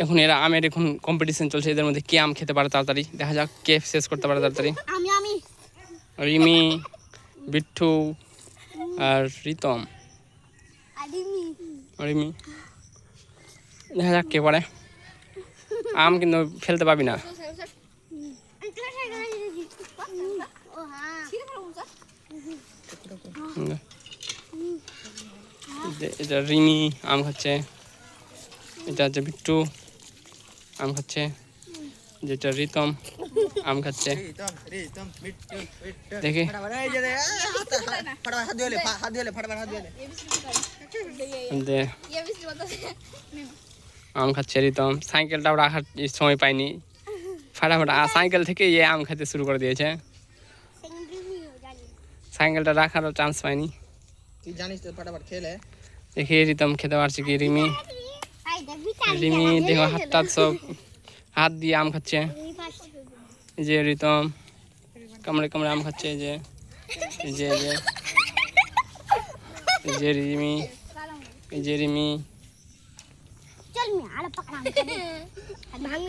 এখন এরা আমের এখন কম্পিটিশন চলছে, এদের মধ্যে কে আম খেতে পারে তাড়াতাড়ি, দেখা যাক কে শেষ করতে পারে তাড়াতাড়ি। রিমি, বিট্টু আর রিতম। রিমি, দেখা যাক কে পারে। আম কিন্তু ফেলতে পাবি না। এটা রিমি আম খাচ্ছে, এটা হচ্ছে বিট্টু আম খাচ্ছে, যেটা রিতম আম খাচ্ছে। দেখি আম খাচ্ছে রিতম। সাইকেলটাও রাখার সময় পাইনি, ফাটাফাটা সাইকেল থেকে ইয়ে আম খেতে শুরু করে দিয়েছে। সাইকেলটা রাখারও চান্স পাইনি। দেখি রিতম খেতে পারছে কি। রিমি, রিমি দেখো হাতটা সব হাত দিয়ে আম খাচ্ছে। এই যে রিতম কামড়ে কামড়ে আম খাচ্ছে। এই যে এই যে এই যে এই যে রিমি, এই যে রিমি।